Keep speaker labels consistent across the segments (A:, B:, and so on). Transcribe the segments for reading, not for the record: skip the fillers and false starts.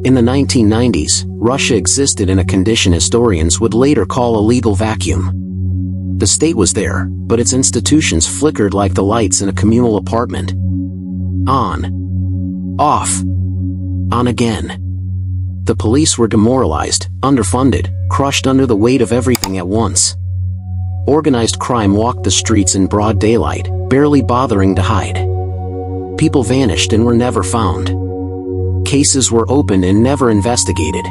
A: In the 1990s, Russia existed in a condition historians would later call a legal vacuum. The state was there, but its institutions flickered like the lights in a communal apartment. On. Off. On again. The police were demoralized, underfunded, crushed under the weight of everything at once. Organized crime walked the streets in broad daylight, barely bothering to hide. People vanished and were never found. Cases were opened and never investigated.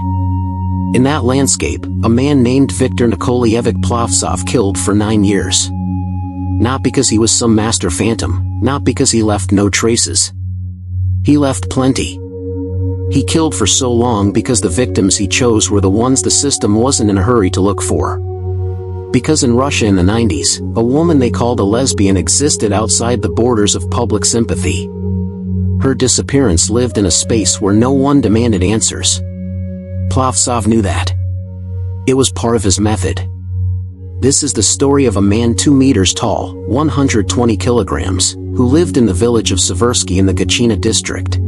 A: In that landscape, a man named Viktor Nikolaevich Plavtsov killed for 9 years. Not because he was some master phantom, not because he left no traces. He left plenty. He killed for so long because the victims he chose were the ones the system wasn't in a hurry to look for. Because in Russia in the 90s, a woman they called a lesbian existed outside the borders of public sympathy. Her disappearance lived in a space where no one demanded answers. Plavtsov knew that. It was part of his method. This is the story of a man 2 meters tall, 120 kilograms, who lived in the village of Seversky in the Gachina district.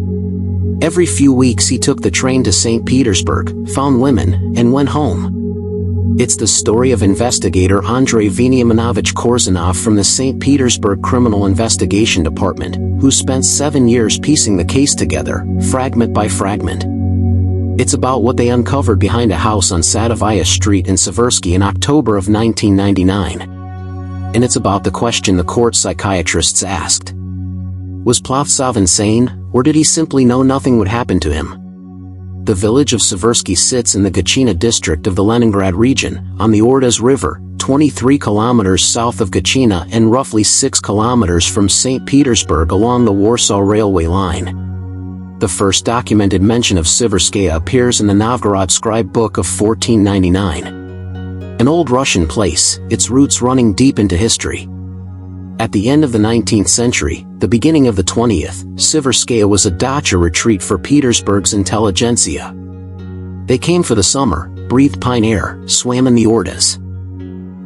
A: Every few weeks he took the train to St. Petersburg, found women, and went home. It's the story of investigator Andrei Veniaminovich Korzunov from the St. Petersburg Criminal Investigation Department, who spent 7 years piecing the case together, fragment by fragment. It's about what they uncovered behind a house on Sadovaya Street in Seversky in October of 1999. And it's about the question the court psychiatrists asked. Was Plavtsov insane, or did he simply know nothing would happen to him? The village of Seversky sits in the Gachina district of the Leningrad region, on the Ordaz River, 23 kilometers south of Gachina and roughly 6 kilometers from St. Petersburg along the Warsaw Railway line. The first documented mention of Siverskaya appears in the Novgorod scribe book of 1499. An old Russian place, its roots running deep into history. At the end of the 19th century, the beginning of the 20th, Siverskaya was a dacha retreat for Petersburg's intelligentsia. They came for the summer, breathed pine air, swam in the Ordaz.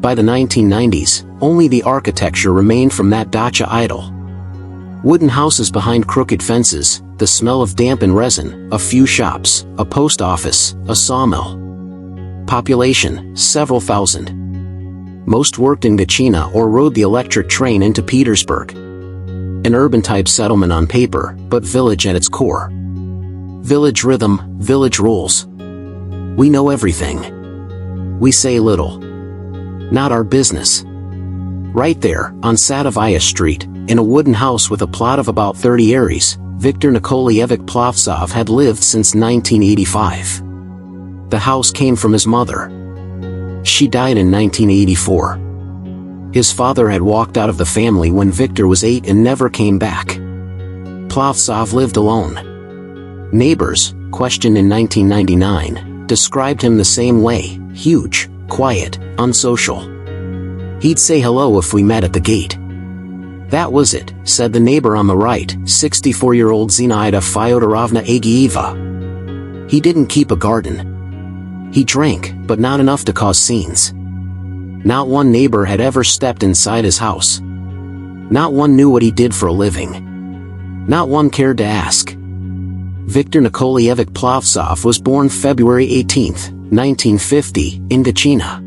A: By the 1990s, only the architecture remained from that dacha idyll. Wooden houses behind crooked fences, the smell of damp and resin, a few shops, a post office, a sawmill. Population, several thousand. Most worked in Gachina or rode the electric train into Petersburg. An urban-type settlement on paper, but village at its core. Village rhythm, village rules. We know everything. We say little. Not our business. Right there, on Sadovaya Street, in a wooden house with a plot of about 30 ares, Viktor Nikolaevich Plavtsov had lived since 1985. The house came from his mother. She died in 1984. His father had walked out of the family when Viktor was 8 and never came back. Plavtsov lived alone. Neighbors, questioned in 1999, described him the same way: huge, quiet, unsocial. He'd say hello if we met at the gate. That was it, said the neighbor on the right, 64-year-old Zinaida Fyodorovna Agieva. He didn't keep a garden. He drank, but not enough to cause scenes. Not one neighbor had ever stepped inside his house. Not one knew what he did for a living. Not one cared to ask. Viktor Nikolaevich Plavtsov was born February 18, 1950, in Gachina.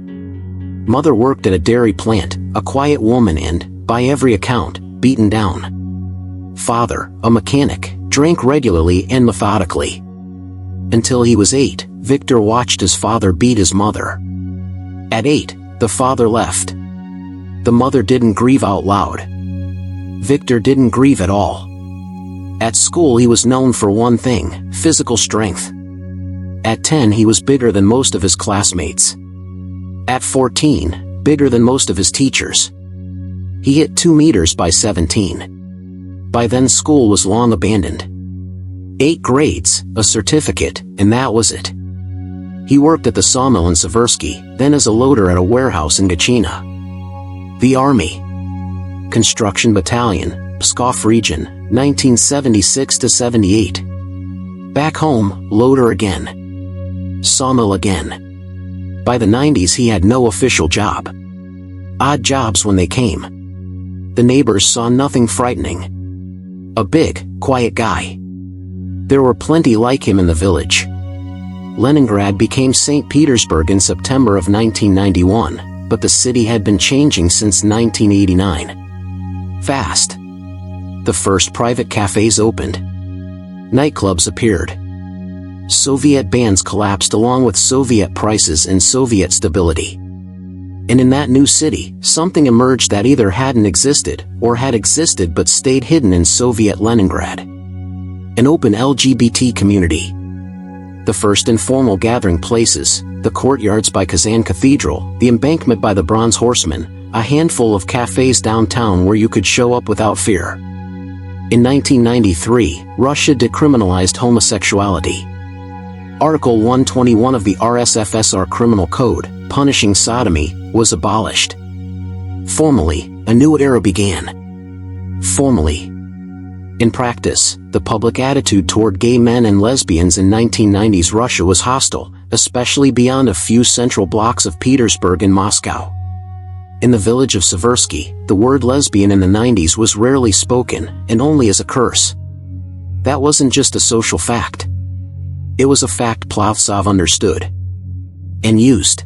A: Mother worked at a dairy plant, a quiet woman and, by every account, beaten down. Father, a mechanic, drank regularly and methodically. Until he was 8, Viktor watched his father beat his mother. At 8, the father left. The mother didn't grieve out loud. Viktor didn't grieve at all. At school he was known for one thing: physical strength. At 10 he was bigger than most of his classmates. At 14, bigger than most of his teachers. He hit 2 meters by 17. By then school was long abandoned. 8 grades, a certificate, and that was it. He worked at the sawmill in Seversky, then as a loader at a warehouse in Gachina. The Army. Construction Battalion, Pskov Region, 1976–78. Back home, loader again. Sawmill again. By the 90s he had no official job. Odd jobs when they came. The neighbors saw nothing frightening. A big, quiet guy. There were plenty like him in the village, Leningrad became St. Petersburg in September of 1991, but the city had been changing since 1989. Fast. The first private cafes opened. Nightclubs appeared. Soviet bands collapsed along with Soviet prices and Soviet stability. And in that new city, something emerged that either hadn't existed, or had existed but stayed hidden in Soviet Leningrad. An open LGBT community. The first informal gathering places, the courtyards by Kazan Cathedral, the embankment by the Bronze Horseman, a handful of cafes downtown where you could show up without fear. In 1993, Russia decriminalized homosexuality. Article 121 of the RSFSR Criminal Code, punishing sodomy, was abolished. Formally, a new era began. Formally. In practice, the public attitude toward gay men and lesbians in 1990s Russia was hostile, especially beyond a few central blocks of Petersburg and Moscow. In the village of Seversky, the word lesbian in the 90s was rarely spoken, and only as a curse. That wasn't just a social fact. It was a fact Plavtsov understood. And used.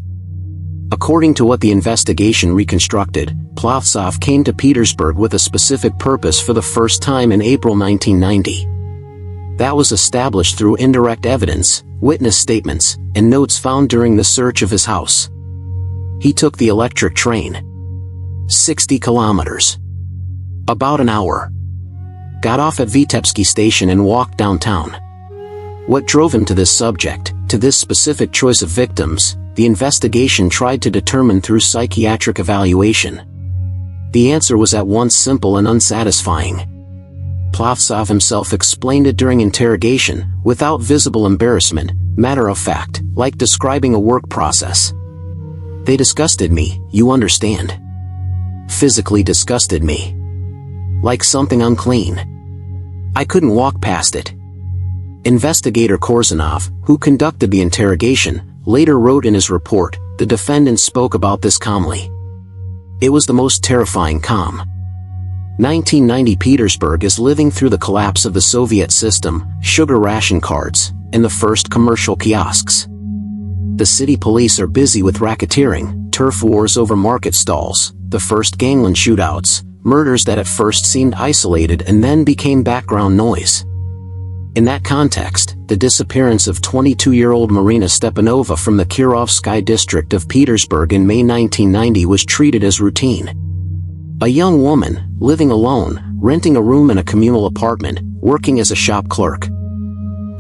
A: According to what the investigation reconstructed, Plavtsov came to Petersburg with a specific purpose for the first time in April 1990. That was established through indirect evidence, witness statements, and notes found during the search of his house. He took the electric train. 60 kilometers. About an hour. Got off at Vitebsky station and walked downtown. What drove him to this subject, to this specific choice of victims, the investigation tried to determine through psychiatric evaluation. The answer was at once simple and unsatisfying. Plavtsov himself explained it during interrogation, without visible embarrassment, matter of fact, like describing a work process. They disgusted me, you understand. Physically disgusted me. Like something unclean. I couldn't walk past it. Investigator Korzunov, who conducted the interrogation, later wrote in his report, the defendant spoke about this calmly. It was the most terrifying calm. 1990 Petersburg is living through the collapse of the Soviet system, sugar ration cards, and the first commercial kiosks. The city police are busy with racketeering, turf wars over market stalls, the first gangland shootouts, murders that at first seemed isolated and then became background noise. In that context, the disappearance of 22-year-old Marina Stepanova from the Kirovsky district of Petersburg in May 1990 was treated as routine. A young woman, living alone, renting a room in a communal apartment, working as a shop clerk.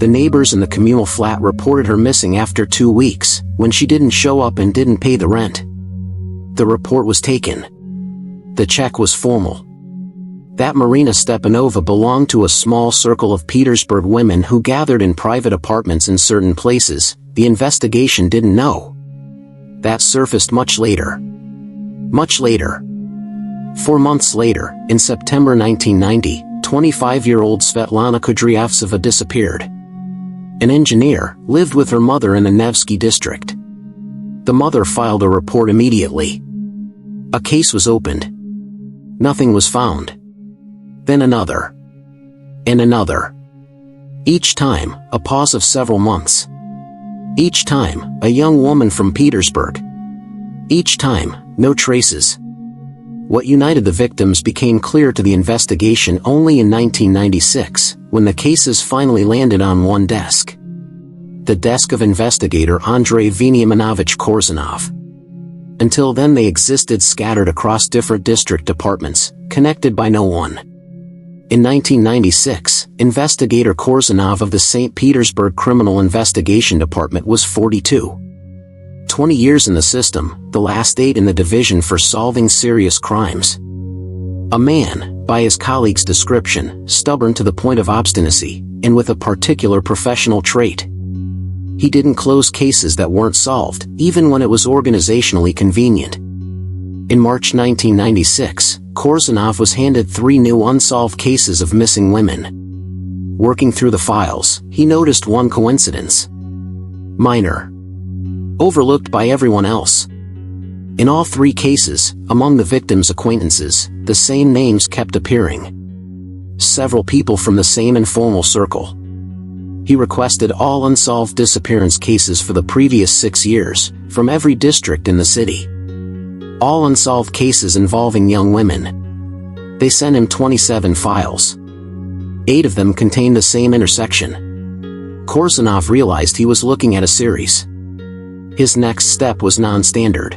A: The neighbors in the communal flat reported her missing after 2 weeks, when she didn't show up and didn't pay the rent. The report was taken. The check was formal. That Marina Stepanova belonged to a small circle of Petersburg women who gathered in private apartments in certain places. The investigation didn't know. That surfaced much later. Much later. 4 months later, in September 1990, 25-year-old Svetlana Kudryavtseva disappeared. An engineer, lived with her mother in the Nevsky district. The mother filed a report immediately. A case was opened. Nothing was found. Then another. And another. Each time, a pause of several months. Each time, a young woman from Petersburg. Each time, no traces. What united the victims became clear to the investigation only in 1996, when the cases finally landed on one desk. The desk of investigator Andrei Veniaminovich Korzunov. Until then they existed scattered across different district departments, connected by no one. In 1996, investigator Korzunov of the St. Petersburg Criminal Investigation Department was 42. 20 years in the system, the last 8 in the Division for Solving Serious Crimes. A man, by his colleague's description, stubborn to the point of obstinacy, and with a particular professional trait. He didn't close cases that weren't solved, even when it was organizationally convenient. In March 1996, Korzunov was handed 3 new unsolved cases of missing women. Working through the files, he noticed one coincidence. Minor. Overlooked by everyone else. In all 3 cases, among the victims' acquaintances, the same names kept appearing. Several people from the same informal circle. He requested all unsolved disappearance cases for the previous 6 years, from every district in the city. All unsolved cases involving young women. They sent him 27 files. 8 of them contained the same intersection. Korsunov realized he was looking at a series. His next step was non-standard.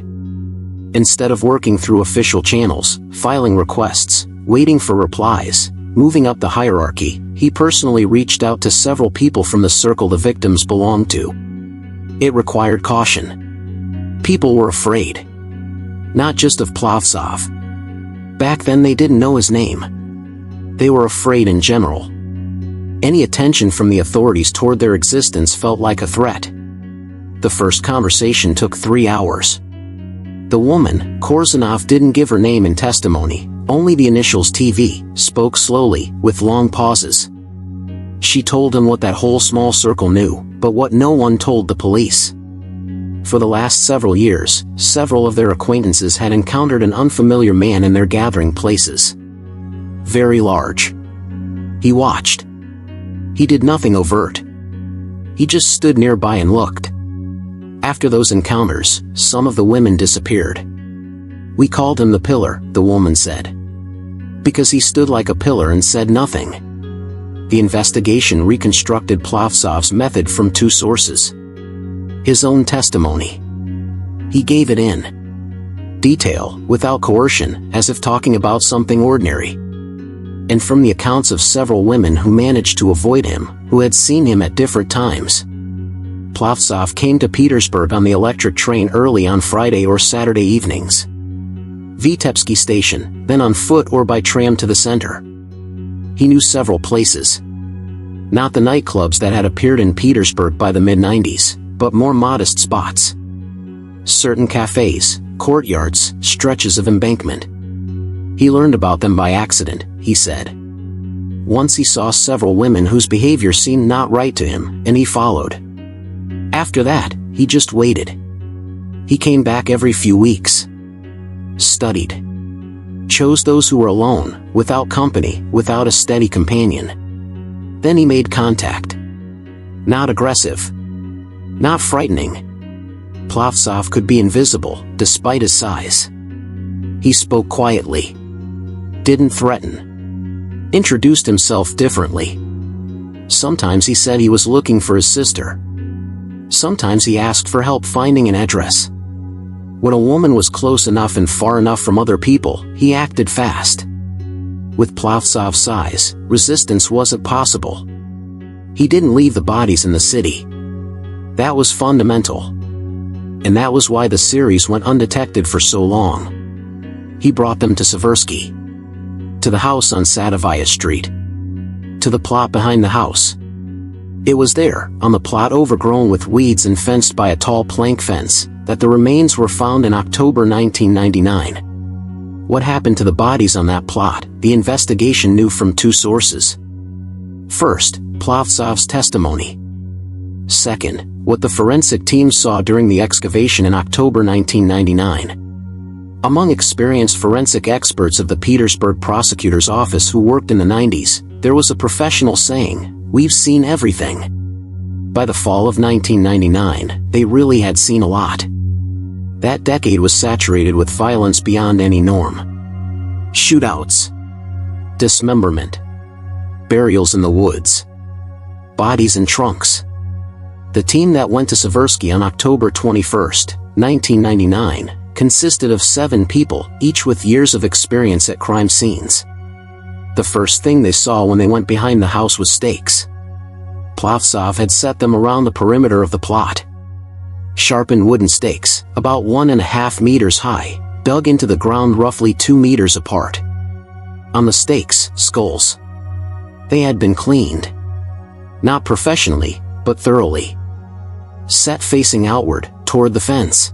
A: Instead of working through official channels, filing requests, waiting for replies, moving up the hierarchy, he personally reached out to several people from the circle the victims belonged to. It required caution. People were afraid. Not just of Plavtsov. Back then they didn't know his name. They were afraid in general. Any attention from the authorities toward their existence felt like a threat. The first conversation took 3 hours. The woman, Korsunov, didn't give her name in testimony, only the initials TV, spoke slowly, with long pauses. She told him what that whole small circle knew, but what no one told the police. For the last several years, several of their acquaintances had encountered an unfamiliar man in their gathering places. Very large. He watched. He did nothing overt. He just stood nearby and looked. After those encounters, some of the women disappeared. We called him the pillar, the woman said. Because he stood like a pillar and said nothing. The investigation reconstructed Plavtsov's method from 2 sources. His own testimony. He gave it in detail, without coercion, as if talking about something ordinary. And from the accounts of several women who managed to avoid him, who had seen him at different times. Plavtsov came to Petersburg on the electric train early on Friday or Saturday evenings. Vitebsky station, then on foot or by tram to the center. He knew several places. Not the nightclubs that had appeared in Petersburg by the mid-90s, but more modest spots. Certain cafes, courtyards, stretches of embankment. He learned about them by accident, he said. Once he saw several women whose behavior seemed not right to him, and he followed. After that, he just waited. He came back every few weeks. Studied. Chose those who were alone, without company, without a steady companion. Then he made contact. Not aggressive. Not frightening. Plavtsov could be invisible, despite his size. He spoke quietly. Didn't threaten. Introduced himself differently. Sometimes he said he was looking for his sister. Sometimes he asked for help finding an address. When a woman was close enough and far enough from other people, he acted fast. With Plavtsov's size, resistance wasn't possible. He didn't leave the bodies in the city. That was fundamental. And that was why the series went undetected for so long. He brought them to Seversky. To the house on Sadovaya Street. To the plot behind the house. It was there, on the plot overgrown with weeds and fenced by a tall plank fence, that the remains were found in October 1999. What happened to the bodies on that plot, the investigation knew from 2 sources. First, Plavtsov's testimony. Second, what the forensic team saw during the excavation in October 1999. Among experienced forensic experts of the Petersburg prosecutor's office who worked in the 90s, there was a professional saying, "We've seen everything." By the fall of 1999, they really had seen a lot. That decade was saturated with violence beyond any norm. Shootouts. Dismemberment. Burials in the woods. Bodies in trunks. The team that went to Seversky on October 21, 1999, consisted of 7 people, each with years of experience at crime scenes. The first thing they saw when they went behind the house was stakes. Plavtsov had set them around the perimeter of the plot. Sharpened wooden stakes, about 1.5 meters high, dug into the ground roughly 2 meters apart. On the stakes, skulls. They had been cleaned. Not professionally, but thoroughly. Set facing outward, toward the fence.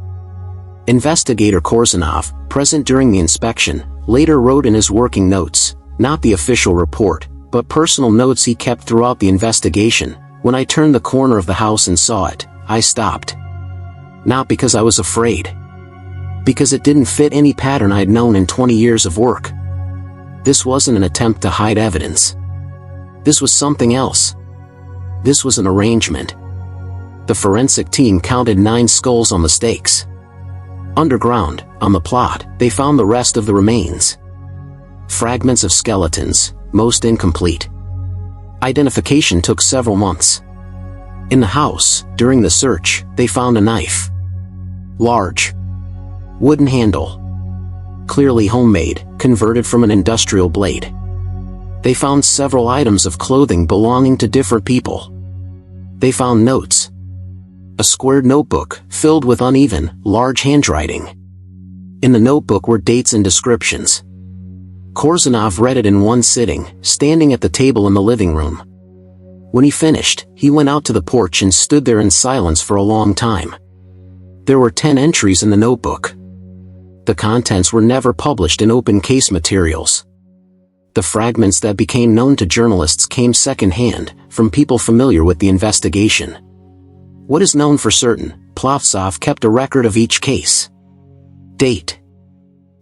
A: Investigator Korsunov, present during the inspection, later wrote in his working notes, not the official report, but personal notes he kept throughout the investigation, "When I turned the corner of the house and saw it, I stopped. Not because I was afraid. Because it didn't fit any pattern I'd known in 20 years of work. This wasn't an attempt to hide evidence. This was something else. This was an arrangement. The forensic team counted 9 skulls on the stakes. Underground, on the plot, they found the rest of the remains. Fragments of skeletons, most incomplete. Identification took several months. In the house, during the search, they found a knife. Large. Wooden handle. Clearly homemade, converted from an industrial blade. They found several items of clothing belonging to different people. They found notes. A squared notebook, filled with uneven, large handwriting. In the notebook were dates and descriptions. Korzunov read it in one sitting, standing at the table in the living room. When he finished, he went out to the porch and stood there in silence for a long time. There were 10 entries in the notebook. The contents were never published in open case materials. The fragments that became known to journalists came secondhand, from people familiar with the investigation. What is known for certain, Plavtsov kept a record of each case. Date.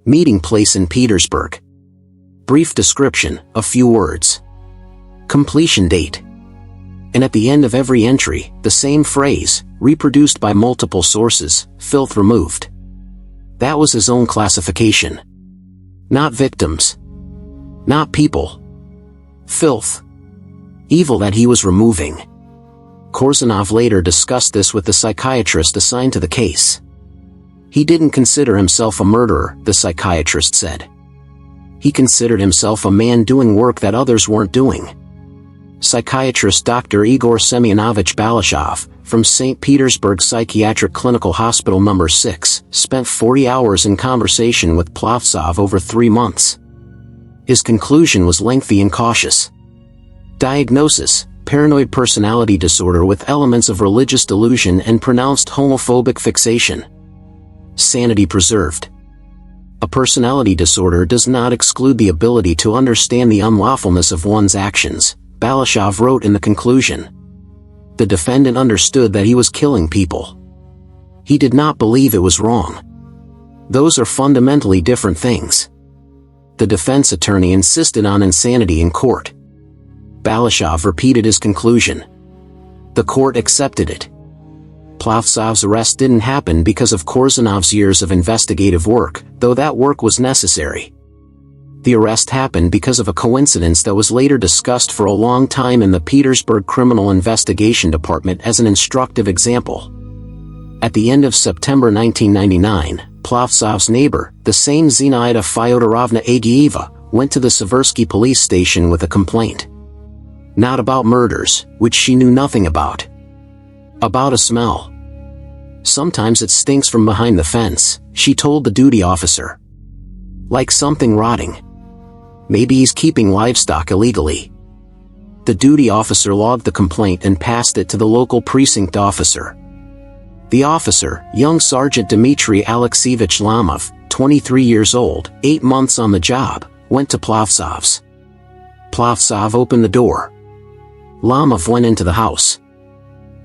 A: Meeting place in Petersburg. Brief description, a few words. Completion date. And at the end of every entry, the same phrase, reproduced by multiple sources, filth removed. That was his own classification. Not victims. Not people. Filth. Evil that he was removing. Korzunov later discussed this with the psychiatrist assigned to the case. He didn't consider himself a murderer, the psychiatrist said. He considered himself a man doing work that others weren't doing. Psychiatrist Dr. Igor Semyonovich Balashov, from St. Petersburg Psychiatric Clinical Hospital No. 6, spent 40 hours in conversation with Plavtsov over 3 months. His conclusion was lengthy and cautious. Diagnosis: paranoid personality disorder with elements of religious delusion and pronounced homophobic fixation. Sanity preserved. A personality disorder does not exclude the ability to understand the unlawfulness of one's actions, Balashov wrote in the conclusion. The defendant understood that he was killing people. He did not believe it was wrong. Those are fundamentally different things. The defense attorney insisted on insanity in court. Balashov repeated his conclusion. The court accepted it. Plavtsov's arrest didn't happen because of Korzunov's years of investigative work, though that work was necessary. The arrest happened because of a coincidence that was later discussed for a long time in the Petersburg Criminal Investigation Department as an instructive example. At the end of September 1999, Plavtsov's neighbor, the same Zinaida Fyodorovna Agieva, went to the Seversky police station with a complaint. Not about murders, which she knew nothing about. About a smell. Sometimes it stinks from behind the fence, she told the duty officer. Like something rotting. Maybe he's keeping livestock illegally. The duty officer logged the complaint and passed it to the local precinct officer. The officer, young Sergeant Dmitry Alexeyevich Lamov, 23 years old, 8 months on the job, went to Plavtsov's. Plavtsov opened the door. Lamov went into the house.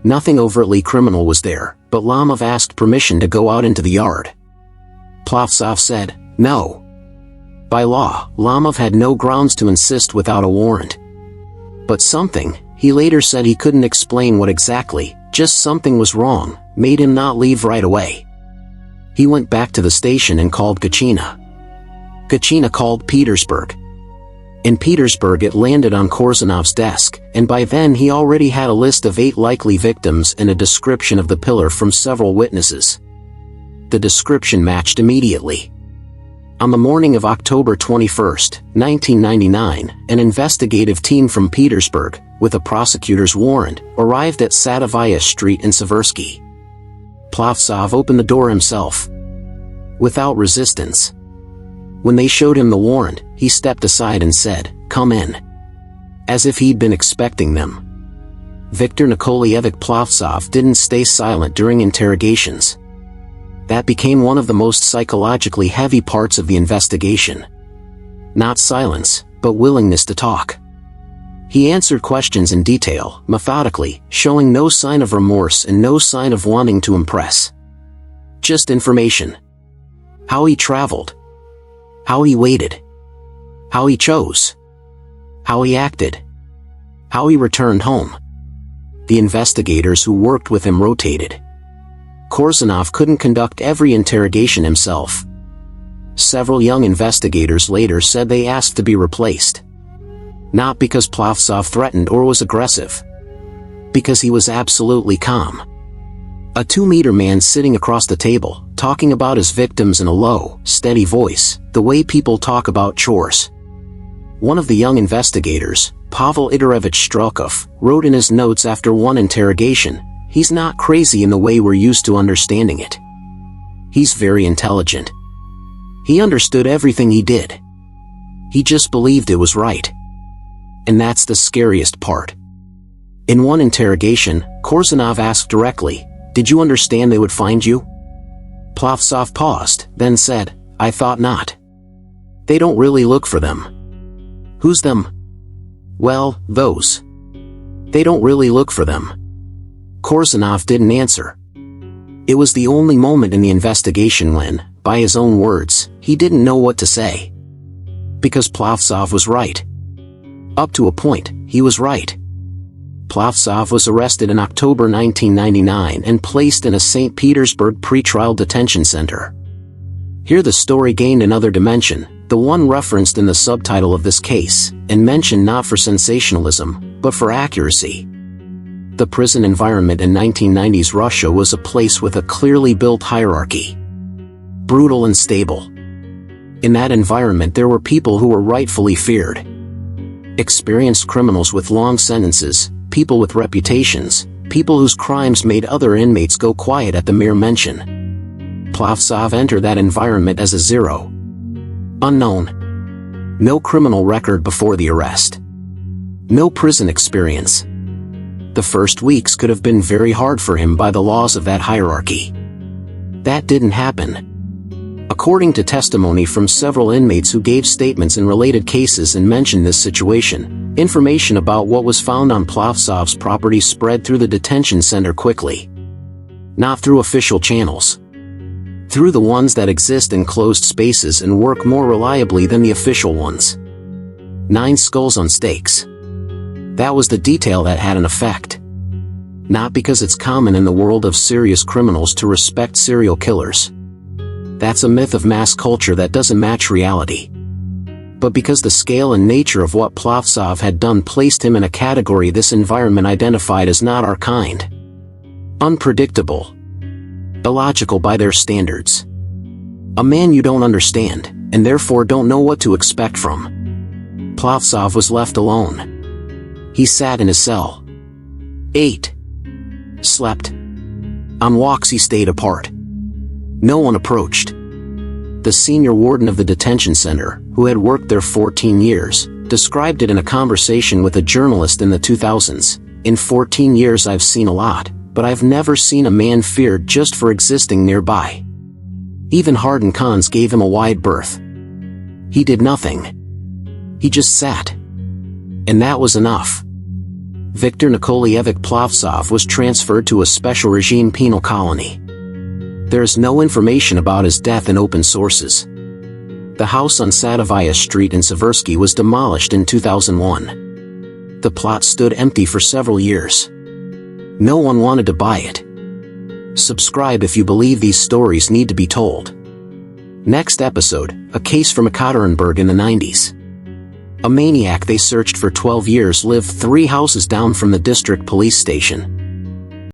A: Nothing overtly criminal was there, but Lamov asked permission to go out into the yard. Plavtsov said, no. By law, Lamov had no grounds to insist without a warrant. But something, he later said he couldn't explain what exactly, just something was wrong, made him not leave right away. He went back to the station and called Gachina. Gachina called Petersburg. In Petersburg it landed on Korzunov's desk, and by then he already had a list of 8 likely victims and a description of the pillar from several witnesses. The description matched immediately. On the morning of October 21, 1999, an investigative team from Petersburg, with a prosecutor's warrant, arrived at Sadovaya Street in Seversky. Plavtsov opened the door himself. Without resistance. When they showed him the warrant, he stepped aside and said, "Come in." As if he'd been expecting them. Viktor Nikolaevich Plavtsov didn't stay silent during interrogations. That became one of the most psychologically heavy parts of the investigation. Not silence, but willingness to talk. He answered questions in detail, methodically, showing no sign of remorse and no sign of wanting to impress. Just information. How he traveled. How he waited. How he chose. How he acted. How he returned home. the investigators who worked with him rotated. Korzunov couldn't conduct every interrogation himself. Several young investigators later said they asked to be replaced. Not because Plavtsov threatened or was aggressive. Because he was absolutely calm. A 2-meter man sitting across the table, talking about his victims in a low, steady voice, the way people talk about chores. One of the young investigators, Pavel Idorevich Strelkov, wrote in his notes after one interrogation, "He's not crazy in the way we're used to understanding it. He's very intelligent. He understood everything he did. He just believed it was right." And that's the scariest part. In one interrogation, Korzunov asked directly, "Did you understand they would find you?" Plavtsov paused, then said, "I thought not. They don't really look for them." "Who's them?" "Well, those. They don't really look for them." Korzunov didn't answer. It was the only moment in the investigation when, by his own words, he didn't know what to say. Because Plavtsov was right. Up to a point, he was right. Plavtsov was arrested in October 1999 and placed in a St. Petersburg pretrial detention center. Here the story gained another dimension, the one referenced in the subtitle of this case, and mentioned not for sensationalism, but for accuracy. The prison environment in 1990s Russia was a place with a clearly built hierarchy. Brutal and stable. In that environment there were people who were rightfully feared. Experienced criminals with long sentences, people with reputations, people whose crimes made other inmates go quiet at the mere mention. Plavtsov entered that environment as a zero. Unknown. No criminal record before the arrest. No prison experience. The first weeks could have been very hard for him by the laws of that hierarchy. That didn't happen. According to testimony from several inmates who gave statements in related cases and mentioned this situation, information about what was found on Plavtsov's property spread through the detention center quickly. Not through official channels. Through the ones that exist in closed spaces and work more reliably than the official ones. 9 skulls on stakes. That was the detail that had an effect. Not because it's common in the world of serious criminals to respect serial killers. That's a myth of mass culture that doesn't match reality. But because the scale and nature of what Plavtsov had done placed him in a category this environment identified as not our kind. Unpredictable. Illogical by their standards. A man you don't understand, and therefore don't know what to expect from. Plavtsov was left alone. He sat in his cell. Ate. Slept. On walks he stayed apart. No one approached. The senior warden of the detention center, who had worked there 14 years, described it in a conversation with a journalist in the 2000s. "In 14 years I've seen a lot, but I've never seen a man feared just for existing nearby. Even hardened cons gave him a wide berth. He did nothing. He just sat. And that was enough." Viktor Nikolaevich Plavtsov was transferred to a special regime penal colony. There is no information about his death in open sources. The house on Sadovaya Street in Seversky was demolished in 2001. The plot stood empty for several years. No one wanted to buy it. Subscribe if you believe these stories need to be told. Next episode, a case from Ekaterinburg in the 90s. A maniac they searched for 12 years lived 3 houses down from the district police station.